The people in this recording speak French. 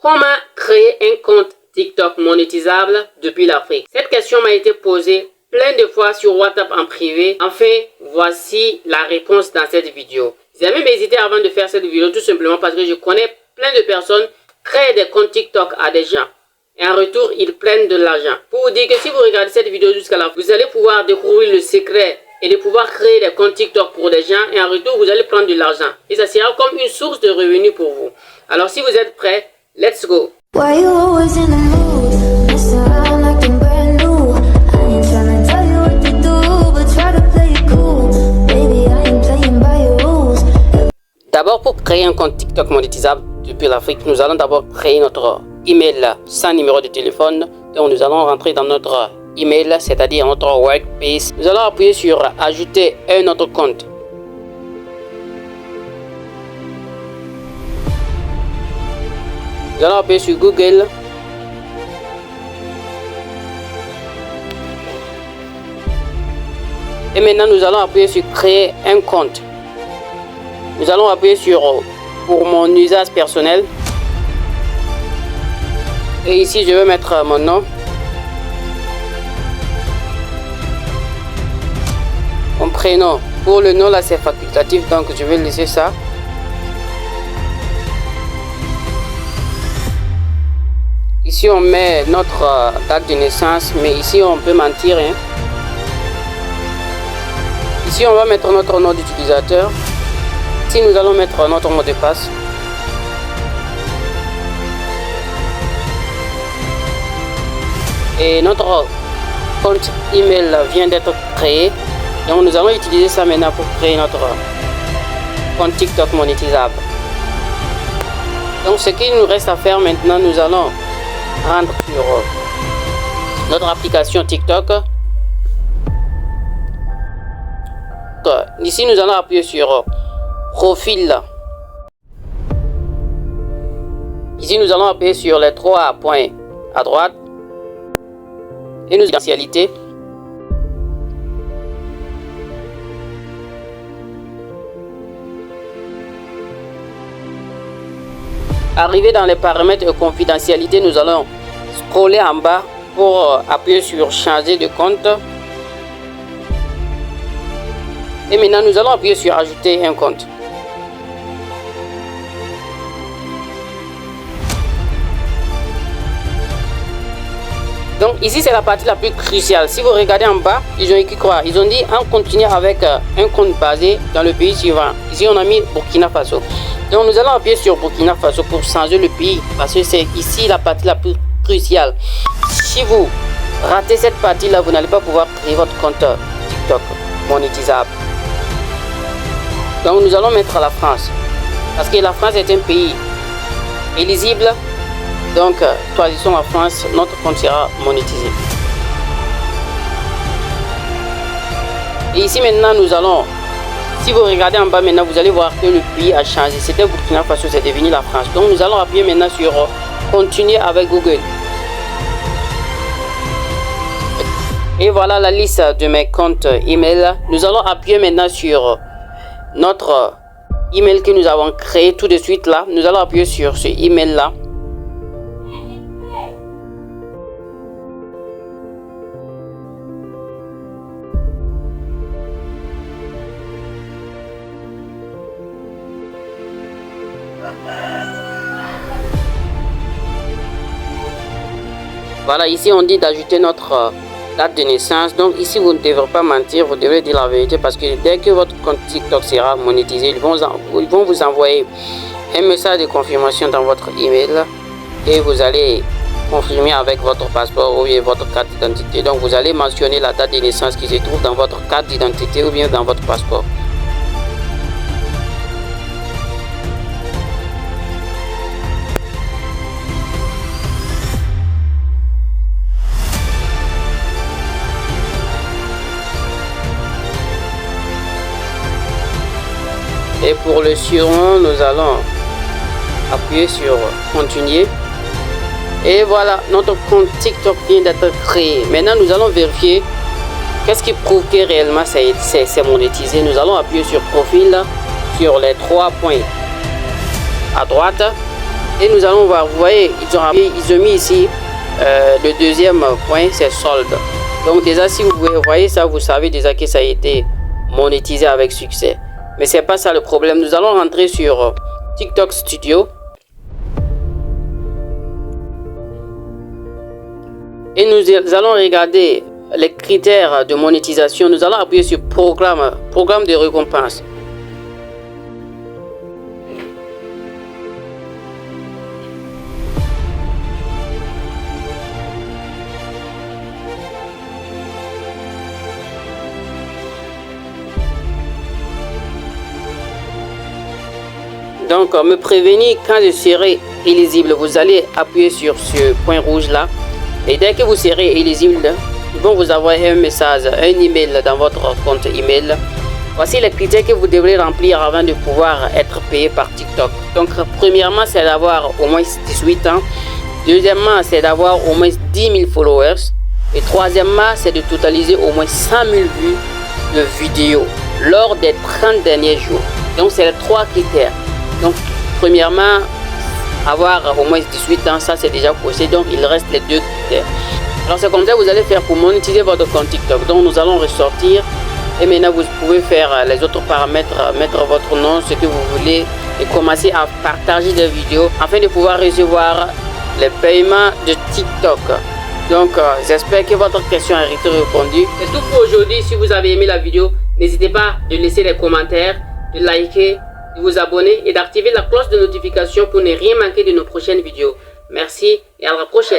Comment créer un compte TikTok monétisable depuis l'Afrique? Cette question m'a été posée plein de fois sur WhatsApp en privé. Enfin, voici la réponse dans cette vidéo. J'ai même hésité avant de faire cette vidéo tout simplement parce que je connais plein de personnes qui créent des comptes TikTok à des gens. Et en retour, ils prennent de l'argent. Pour vous dire que si vous regardez cette vidéo jusqu'à la fin, vous allez pouvoir découvrir le secret et de pouvoir créer des comptes TikTok pour des gens. Et en retour, vous allez prendre de l'argent. Et ça sera comme une source de revenus pour vous. Alors si vous êtes prêts, let's go. D'abord, pour créer un compte TikTok monétisable depuis l'Afrique, nous allons d'abord créer notre email sans numéro de téléphone. Donc nous allons rentrer dans notre email, c'est-à-dire notre workspace. Nous allons appuyer sur ajouter un autre compte. Nous allons appuyer sur Google. Et maintenant nous allons appuyer sur créer un compte. Nous allons appuyer sur pour mon usage personnel. Et ici je vais mettre mon nom. Mon prénom. Pour le nom là c'est facultatif, donc je vais laisser ça. Ici on met notre date de naissance, mais ici on peut mentir, hein. Ici on va mettre notre nom d'utilisateur. Ici nous allons mettre notre mot de passe. Et notre compte email vient d'être créé. Donc nous allons utiliser ça maintenant pour créer notre compte TikTok monétisable. Donc ce qu'il nous reste à faire maintenant, nous allons rendre sur notre application TikTok. Ici nous allons appuyer sur profil. Ici nous allons appuyer sur les 3 points à droite et nous potentialité. Arrivé dans les paramètres de confidentialité, nous allons scroller en bas pour appuyer sur changer de compte. Et maintenant nous allons appuyer sur ajouter un compte. Donc ici c'est la partie la plus cruciale. Si vous regardez en bas, ils ont écrit quoi? Ils ont dit en continuer avec un compte basé dans le pays suivant. Ici on a mis Burkina Faso. Donc nous allons appuyer sur Burkina Faso pour changer le pays parce que c'est ici la partie la plus cruciale. Si vous ratez cette partie là, vous n'allez pas pouvoir créer votre compte TikTok monétisable. Donc nous allons mettre la France parce que la France est un pays éligible. Donc choisissons la France, notre compte sera monétisé. Et ici maintenant nous allons, si vous regardez en bas maintenant, vous allez voir que le pays a changé. C'était Burkina Faso, c'est devenu la France. Donc nous allons appuyer maintenant sur continuer avec Google. Et voilà la liste de mes comptes email. Nous allons appuyer maintenant sur notre email que nous avons créé tout de suite là. Nous allons appuyer sur ce email là. Voilà, ici on dit d'ajouter notre date de naissance. Donc ici vous ne devrez pas mentir, vous devrez dire la vérité parce que dès que votre compte TikTok sera monétisé, ils vont vous envoyer un message de confirmation dans votre email et vous allez confirmer avec votre passeport ou bien votre carte d'identité. Donc vous allez mentionner la date de naissance qui se trouve dans votre carte d'identité ou bien dans votre passeport. Et pour le surnom, nous allons appuyer sur continuer. Et voilà, notre compte TikTok vient d'être créé. Maintenant, nous allons vérifier qu'est-ce qui prouve que réellement c'est monétisé. Nous allons appuyer sur profil, sur les 3 points à droite. Et nous allons voir, vous voyez, ils ont mis ici le deuxième point, c'est solde. Donc déjà, si vous voyez ça, vous savez déjà que ça a été monétisé avec succès. Mais c'est pas ça le problème. Nous allons rentrer sur TikTok Studio. Et nous allons regarder les critères de monétisation. Nous allons appuyer sur programme de récompense. Donc, me prévenir quand je serai éligible. Vous allez appuyer sur ce point rouge là. Et dès que vous serez éligible, ils vont vous envoyer un message, un email dans votre compte email. Voici les critères que vous devrez remplir avant de pouvoir être payé par TikTok. Donc, premièrement, c'est d'avoir au moins 18 ans. Deuxièmement, c'est d'avoir au moins 10 000 followers. Et troisièmement, c'est de totaliser au moins 100 000 vues de vidéos lors des 30 derniers jours. Donc, c'est les 3 critères. Donc, premièrement, avoir au moins 18 ans, ça c'est déjà possible. Donc, il reste les 2 critères. Alors, c'est comme ça que vous allez faire pour monétiser votre compte TikTok. Donc, nous allons ressortir. Et maintenant, vous pouvez faire les autres paramètres, mettre votre nom, ce que vous voulez, et commencer à partager des vidéos afin de pouvoir recevoir les paiements de TikTok. Donc, j'espère que votre question a été répondue. C'est tout pour aujourd'hui. Si vous avez aimé la vidéo, n'hésitez pas de laisser des commentaires, de liker, de vous abonner et d'activer la cloche de notification pour ne rien manquer de nos prochaines vidéos. Merci et à la prochaine.